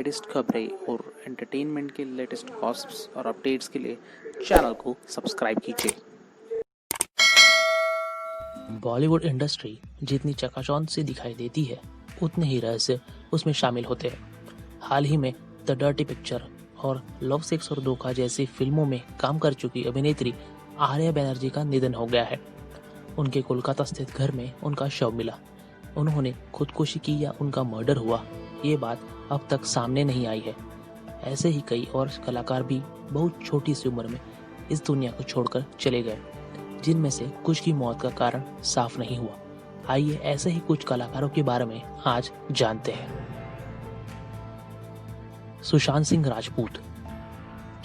Latest खबरें और entertainment के लेटेस्ट गॉसिप्स और अपडेट्स के लिए चैनल को सब्सक्राइब कीजिए। बॉलीवुड इंडस्ट्री जितनी चकाचौंध से दिखाई देती है, उतने ही रहस्य उसमें शामिल होते हैं। हाल ही में द डर्टी पिक्चर और लव, सेक्स और धोखा जैसी फिल्मों में काम कर चुकी अभिनेत्री आर्या बनर्जी का निधन हो गया है। उनके कोलकाता स्थित घर में उनका शव मिला। उन्होंने खुदकुशी की या उनका मर्डर हुआ, ये बात अब तक सामने नहीं आई है। ऐसे ही कई और कलाकार भी बहुत छोटी सी उम्र में इस दुनिया को छोड़कर चले गए, जिनमें से कुछ की मौत का कारण साफ नहीं हुआ। आइए ऐसे ही कुछ कलाकारों के बारे में आज जानते हैं। सुशांत सिंह राजपूत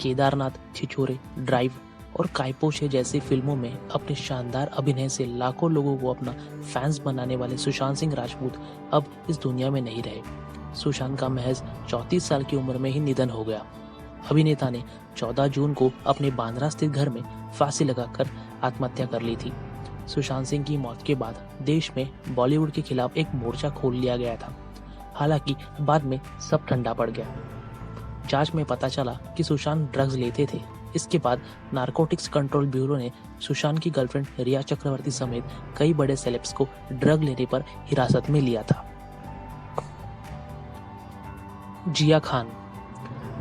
केदारनाथ, छिछोरे, ड्राइव और कायपोशे जैसी फिल्मों में अपने शानदार अभिनय से लाखों लोगों को अपना फैंस बनाने वाले सुशांत सिंह राजपूत अब इस दुनिया में नहीं रहे। सुशांत का महज 34 साल की उम्र में ही निधन हो गया। अभिनेता ने 14 जून को अपने बांद्रा स्थित घर में फांसी लगाकर आत्महत्या कर ली थी। सुशांत सिंह की मौत के बाद देश में बॉलीवुड के खिलाफ एक मोर्चा खोल लिया गया था। हालांकि बाद में सब ठंडा पड़ गया। जांच में पता चला कि सुशांत ड्रग्स लेते थे। इसके बाद नारकोटिक्स कंट्रोल ब्यूरो ने सुशांत की गर्लफ्रेंड रिया चक्रवर्ती समेत कई बड़े सेलेब्स को ड्रग लेने पर हिरासत में लिया था। जिया खान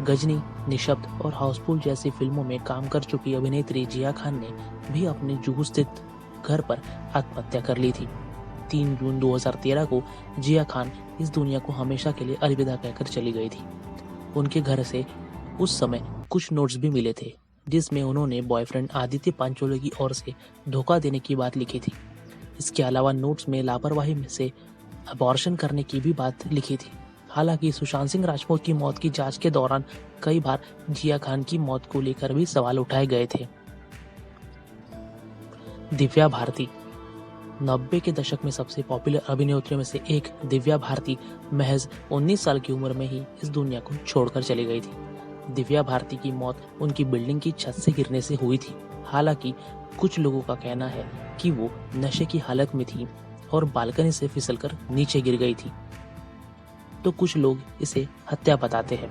गजनी, निशब्द और हाउसफुल जैसी फिल्मों में काम कर चुकी अभिनेत्री जिया खान ने भी अपने जुहू स्थित घर पर आत्महत्या कर ली थी। 3 जून 2013 को जिया खान इस दुनिया को हमेशा के लिए अलविदा कहकर चली गई थी। उनके घर से उस समय कुछ नोट्स भी मिले थे, जिसमें उन्होंने बॉयफ्रेंड आदित्य पांचोली की ओर से धोखा देने की बात लिखी थी। इसके अलावा नोट्स में लापरवाही से अबॉर्शन करने की भी बात लिखी थी। हालांकि सुशांत सिंह राजपूत की मौत की जांच के दौरान कई बार जिया खान की मौत को लेकर भी सवाल उठाए गए थे। दिव्या भारती 90 के दशक में सबसे पॉपुलर अभिनेत्रियों में से एक दिव्या भारती महज 19 साल की उम्र में ही इस दुनिया को छोड़कर चली गई थी। दिव्या भारती की मौत उनकी बिल्डिंग की छत से गिरने से हुई थी। हालांकि कुछ लोगों का कहना है कि वो नशे की हालत में थी और बालकनी से फिसलकर नीचे गिर गई थी, तो कुछ लोग इसे हत्या बताते हैं।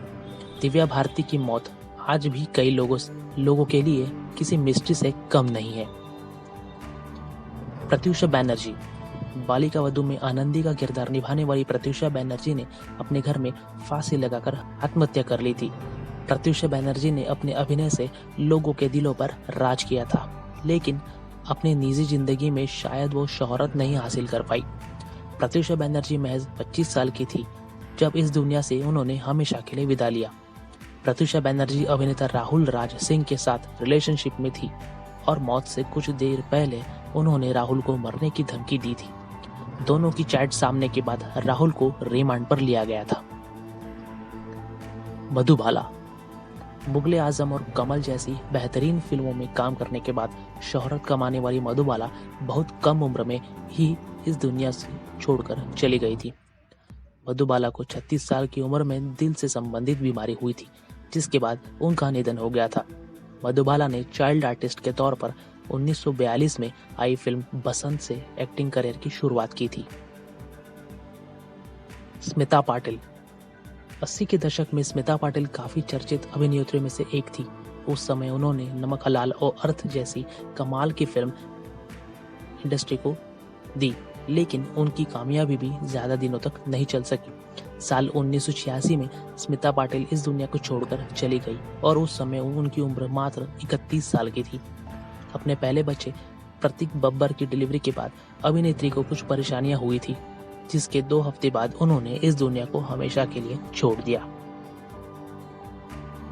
दिव्या भारती की मौत आज भी कई लोगों के लिए किसी मिस्ट्री से कम नहीं है। प्रत्यूषा बैनर्जी बालिका वधू में आनंदी का किरदार निभाने वाली प्रत्यूषा बैनर्जी ने अपने घर में फांसी लगाकर आत्महत्या कर ली थी। प्रत्यूषा बैनर्जी ने अपने अभिनय से लोगों के दिलों पर राज किया था, लेकिन अपनी निजी जिंदगी में शायद वो शोहरत नहीं हासिल कर पाई। प्रत्यूषा बैनर्जी महज 25 साल की थी जब इस दुनिया से उन्होंने हमेशा के लिए विदा लिया। प्रत्यूषा बैनर्जी अभिनेता राहुल राज सिंह के साथ रिलेशनशिप में थी और मौत से कुछ देर पहले उन्होंने राहुल को मरने की धमकी दी थी। दोनों की चैट सामने के बाद राहुल को रिमांड पर लिया गया था। मधुबाला मुगले आजम और कमल जैसी बेहतरीन फिल्मों में काम करने के बाद शोहरत कमाने वाली मधुबाला बहुत कम उम्र में ही इस दुनिया से छोड़कर चली गई थी। मधुबाला को 36 साल की उम्र में दिल से संबंधित बीमारी हुई थी, जिसके बाद उनका निधन हो गया था। मधुबाला ने चाइल्ड आर्टिस्ट के तौर पर 1942 में आई फिल्म बसंत से एक्टिंग करियर की शुरुआत की थी। स्मिता पाटिल 80 के दशक में स्मिता पाटिल काफी चर्चित अभिनेत्रियों में से एक थी। उस समय उन्होंने नमक हलाल और अर्थ जैसी कमाल की फिल्म इंडस्ट्री को दी, लेकिन उनकी कामयाबी भी ज्यादा दिनों तक नहीं चल सकी। साल 1986 में स्मिता पाटिल इस दुनिया को छोड़कर चली गई और उस समय उनकी उम्र मात्र 31 साल की थी। अपने पहले बच्चे प्रतीक बब्बर की डिलीवरी के बाद अभिनेत्री को कुछ परेशानियां हुई थी, जिसके 2 हफ्ते बाद उन्होंने इस दुनिया को हमेशा के लिए छोड़ दिया।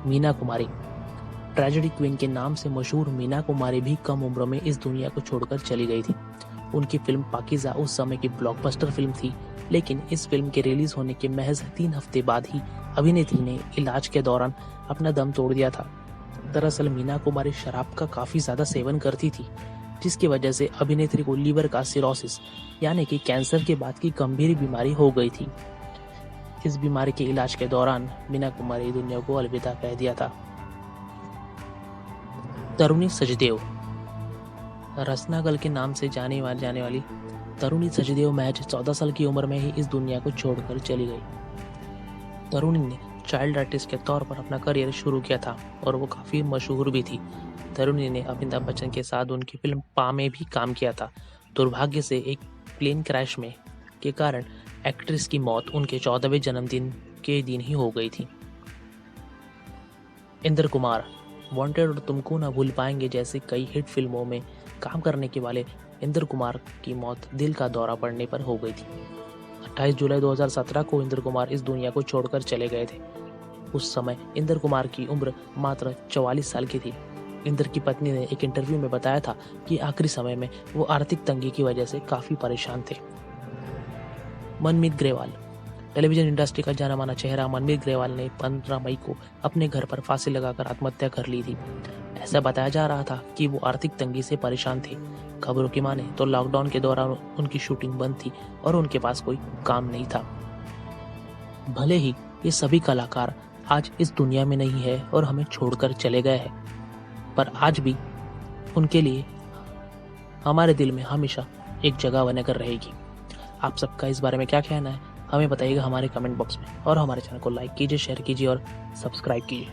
मीना कुमारी ट्रेजेडी क्वीन के नाम से मशहूर मीना कुमारी भी कम उम्र में इस दुनिया को छोड़कर चली गई थी। उनकी फिल्म पाकीज़ा उस समय की ब्लॉकबस्टर फिल्म थी, लेकिन इस फिल्म के रिलीज होने के महज 3 हफ्ते बाद ही अभिनेत्री ने इलाज के दौरान अपना दम तोड़ दिया था। दरअसल मीना कुमारी शराब का काफी ज्यादा सेवन करती थी, जिसकी वजह से अभिनेत्री को लीवर का सिरोसिस यानी कि कैंसर के बाद की गंभीर बीमारी हो गई थी। इस बीमारी के इलाज के दौरान मीना कुमारी दुनिया को अलविदा कह दिया था। तरुणी सचदेव रसनागल के नाम से जाने वाली तरुणी सचदेव महज 14 साल की उम्र में ही इस दुनिया को छोड़कर चली गई। तरुणी ने चाइल्ड आर्टिस्ट के तौर पर अपना करियर शुरू किया था और वो काफ़ी मशहूर भी थी। तरुणी ने अमिताभ बच्चन के साथ उनकी फिल्म पा में भी काम किया था। दुर्भाग्य से एक प्लेन क्रैश में के कारण एक्ट्रेस की मौत उनके 14वें जन्मदिन के दिन ही हो गई थी। इंद्र कुमार, वांटेड और तुमको ना भूल पाएंगे जैसे कई हिट फिल्मों में काम करने के वाले इंद्र कुमार की मौत दिल का दौरा पड़ने पर हो गई थी। 28 जुलाई 2017 को इंद्र कुमार इस दुनिया को छोड़कर चले गए थे। उस समय इंद्र कुमार की उम्र मात्र 44 साल की थी। इंद्र की पत्नी ने एक इंटरव्यू में बताया था कि आखिरी समय में वो आर्थिक तंगी की वजह से काफी परेशान थे। मनमीत ग्रेवाल, टेलीविजन इंडस्ट्री का जाना माना चेहरा मनमीत ग्रेवाल ने 15 मई को अपने घर पर फांसी लगाकर आत्महत्या कर ली थी। ऐसा बताया जा रहा था कि वो आर्थिक तंगी से परेशान थे। खबरों की माने तो लॉकडाउन के दौरान उनकी शूटिंग बंद थी और उनके पास कोई काम नहीं था। भले ही ये सभी कलाकार आज इस दुनिया में नहीं है और हमें छोड़कर चले गए हैं, पर आज भी उनके लिए हमारे दिल में हमेशा एक जगह बनाकर रहेगी। आप सबका इस बारे में क्या कहना है हमें बताइएगा हमारे कमेंट बॉक्स में, और हमारे चैनल को लाइक कीजिए, शेयर कीजिए और सब्सक्राइब कीजिए।